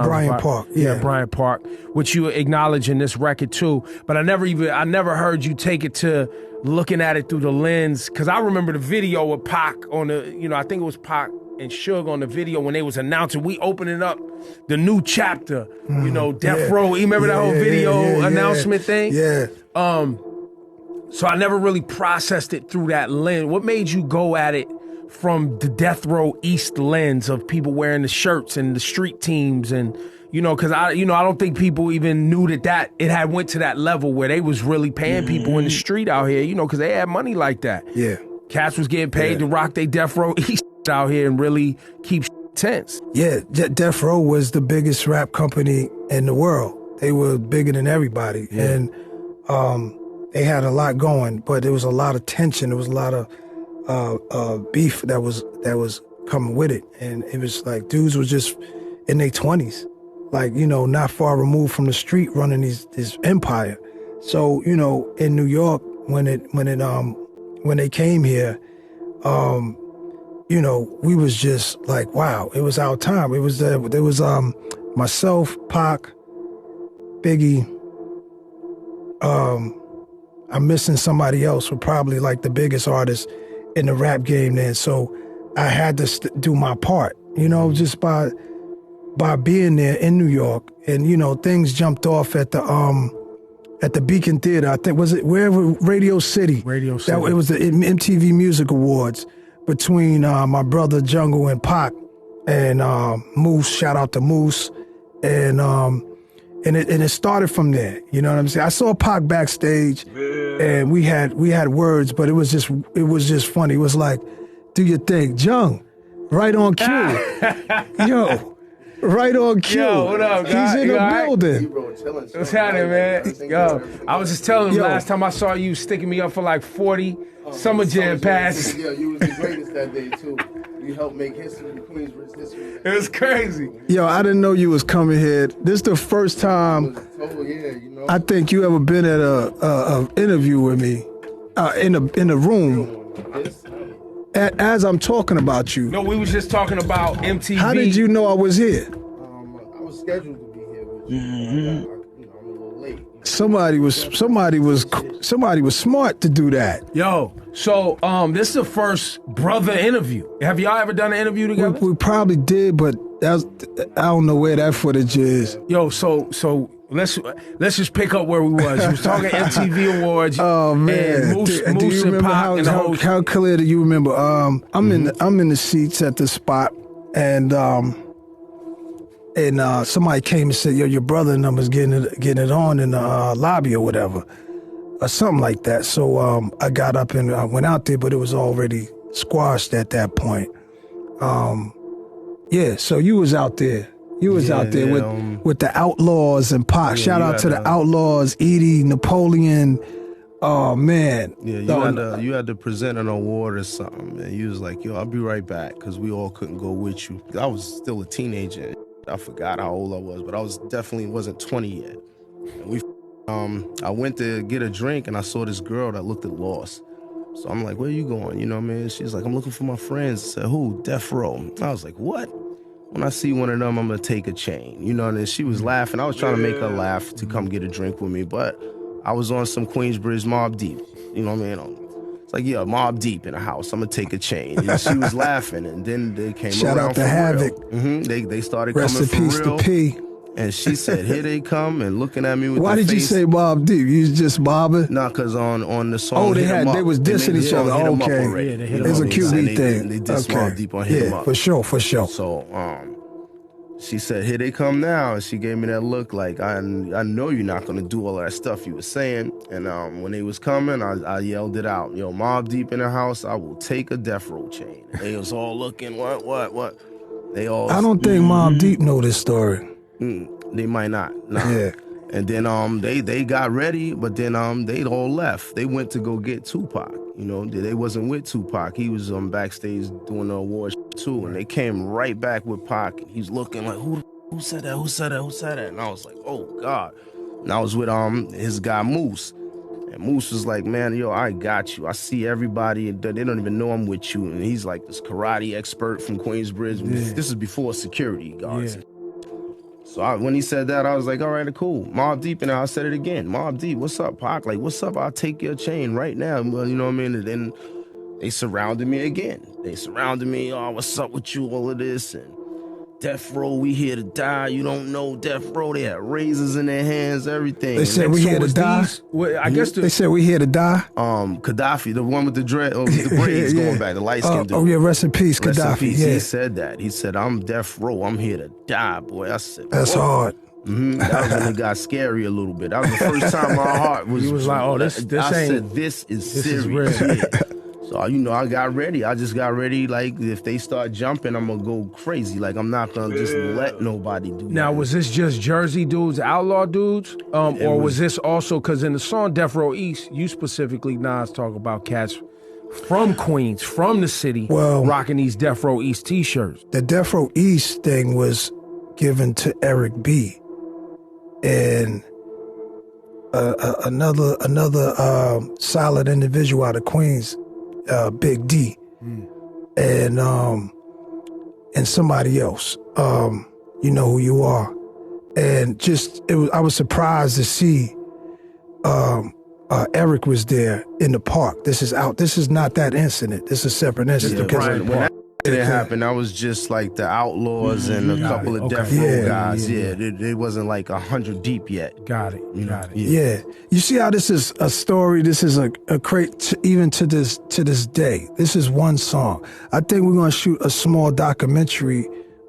Bryant Park, yeah. Bryant Park, which you acknowledge in this record too. But I never heard you take it to looking at it through the lens, because I remember the video with Pac on the, I think it was Pac and Suge on the video when they was announcing we opening up the new chapter, Death Row. You remember that whole video announcement thing? Yeah. So I never really processed it through that lens. What made you go at it from the Death Row East lens of people wearing the shirts and the street teams and, because I don't think people even knew that it had went to that level where they was really paying people in the street out here, because they had money like that. Yeah. Cats was getting paid to rock they Death Row East out here and really keep tense. Yeah, Death Row was the biggest rap company in the world. They were bigger than everybody. Yeah. And they had a lot going, but there was a lot of tension. There was a lot of beef that was coming with it. And it was like dudes was just in their 20s, like, not far removed from the street running this empire. So, in New York, when they came here, we was just like, wow, it was our time. There was myself, Pac, Biggie, I'm missing somebody else who probably like the biggest artist in the rap game then. So I had to do my part, just by being there in New York. And, things jumped off at the Beacon Theater. I think, was it wherever, Radio City. Radio City. It was the MTV Music Awards between my brother Jungle and Pac and Moose. Shout out to Moose. And it started from there. You know what I'm saying? I saw Pac backstage, and we had words, but it was just funny. It was like, do your thing, Jung, right on cue. Yo, right on cue. Yo, what up, guys? He's in the building. What's happening, man? Yo, I was just telling him last time I saw you sticking me up for like 40 Summer Jam passes. Yeah, you was the greatest that day too. You helped make history, the Queensbridge history. It was crazy. Yo, I didn't know you was coming here. This is the first time I think you ever been at a interview with me in a room. As I'm talking about you. No, we was just talking about MTV. How did you know I was here? I was scheduled to be here with you. I'm a little late. Somebody was smart to do that. Yo, so this is the first brother interview. Have y'all ever done an interview together? We probably did, but I don't know where that footage is. Yo, so let's just pick up where we was. You was talking MTV Awards. Oh man, and Moose do you and remember Pac how clear do you remember? I'm in the seats at the spot, and somebody came and said, "Yo, your brother and them was getting it on in the lobby or whatever, or something like that." So I got up and I went out there, but it was already squashed at that point. Yeah, so you was out there. You was out there with the Outlaws and Pac. Yeah, Shout out to the Outlaws, Edie, Napoleon. Oh man. Yeah, you had to present an award or something, and you was like, "Yo, I'll be right back," because we all couldn't go with you. I was still a teenager. I forgot how old I was, but I definitely wasn't 20 yet. And I went to get a drink, and I saw this girl that looked lost. So I'm like, "Where you going?" You know what I mean? She's like, "I'm looking for my friends." I said, "Who?" Death Row. I was like, "What?" When I see one of them, I'm gonna take a chain. You know, and then she was laughing. I was trying to make her laugh to come get a drink with me, but I was on some Queensbridge Mob Deep. You know what I mean? It's like, yeah, Mob Deep in the house. I'm gonna take a chain. And she was laughing, and then they came Shout around out to for Havoc. real. They started Rest coming in peace for real. to P. And she said, "Here they come," and looking at me with Why the did you face. say Mob Deep? You was just mobbing? Nah, cause on the song. Oh, Hit 'Em Up, they was dissing each other. Hit 'Em Up Okay. already. Yeah, they hit You 'em know It's up. a what I mean? QB They thing. dissed Mobb Deep on Hit 'Em Up. For sure. So she said, "Here they come now," and she gave me that look like, I know you're not gonna do all that stuff you were saying. And when they was coming, I yelled it out, "Yo, Mobb Deep in the house, I will take a Death Row chain." They was all looking, what? They all. I don't think Mobb Deep know this story. They might not. Nah. Yeah. And then they got ready, but then they all left. They went to go get Tupac. You know, they wasn't with Tupac. He was backstage doing the awards too, and they came right back with Pac. He's looking like, who said that? Who said that? And I was like, oh God. And I was with his guy Moose. And Moose was like, "Man, yo, I got you. I see everybody. They don't even know I'm with you." And he's like this karate expert from Queensbridge. Yeah. This is before security guards. Yeah. So when he said that, I was like, all right, cool. Mobb Deep, and I said it again. Mobb Deep, what's up, Pac? Like, what's up? I'll take your chain right now. Well, you know what I mean? And then they surrounded me again. They surrounded me. Oh, what's up with you? All of this. And Death Row, we here to die. You don't know Death Row. They had razors in their hands, everything. They said we here to die. I guess They said we here to die. Gaddafi, the one with the dread, with the braids going back, the light skinned dude. Oh yeah, rest in peace, Rest Gaddafi. in peace. Yeah. He said that. He said, I'm Death Row. I'm here to die, boy. I said, That's hard. That was when it got scary a little bit. That was the first time my heart was. He was like, "Oh, this I ain't." said, "This is serious." real. Yeah. So you know, I got ready. I just got ready. Like if they start jumping, I'm gonna go crazy. Like I'm not gonna just let nobody do. Now, that. was this just Jersey dudes, outlaw dudes, or was this also because in the song Death Row East, you specifically Nas talk about cats from Queens, from the city, rocking these Death Row East T-shirts. The Death Row East thing was given to Eric B. And another solid individual out of Queens, Big D, and somebody else. You know who you are, and just I was surprised to see Eric was there in the park. This is not that incident. This is a separate incident. When that didn't happen, that was just like the Outlaws and a couple of Death Row guys. Yeah, it wasn't like 100 deep yet. Got it. Yeah. You see how this is a story? This is a great, even to this day. This is one song. I think we're gonna shoot a small documentary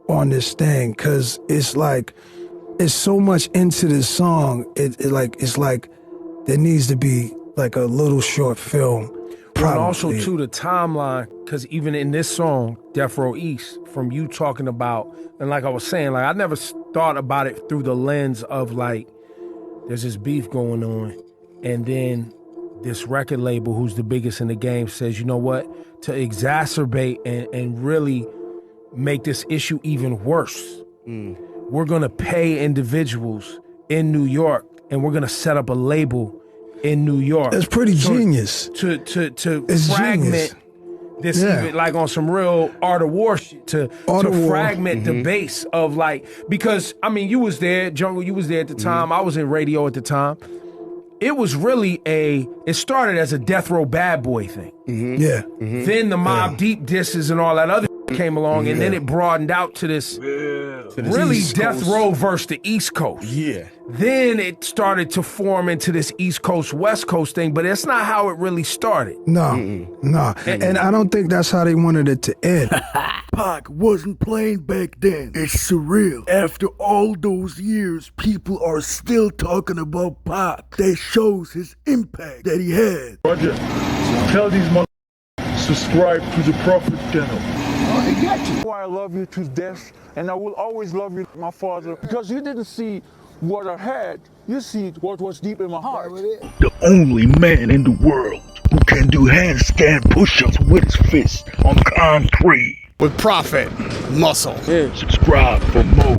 on this thing because it's like it's so much into this song. It's like there needs to be like a little short film. And also, too, the timeline, because even in this song, Death Row East, from you talking about, and like I was saying, like I never thought about it through the lens of like, there's this beef going on, and then this record label, who's the biggest in the game, says, you know what, to exacerbate and really make this issue even worse, we're going to pay individuals in New York, and we're going to set up a label in New York. It's pretty genius. To fragment this, even like on some real Art of War shit, to fragment the base of like, because I mean, you was there, Jungle, you was there at the time, I was in radio at the time. It was really it started as a Death Row Bad Boy thing. Yeah. Then the Mobb Deep disses and all that other came along, and then it broadened out to this really Death Row versus the East Coast. Yeah. Then it started to form into this East Coast, West Coast thing, but that's not how it really started. No. And I don't think that's how they wanted it to end. Pac wasn't playing back then. It's surreal. After all those years, people are still talking about Pac. That shows his impact that he had. Roger, tell these subscribe to the Prophet channel. I got you. I love you to death, and I will always love you, my father, because you didn't see what I had, you see what was deep in my heart. The only man in the world who can do handstand push-ups with his fist on concrete. With Prophet Muscle. Subscribe for more.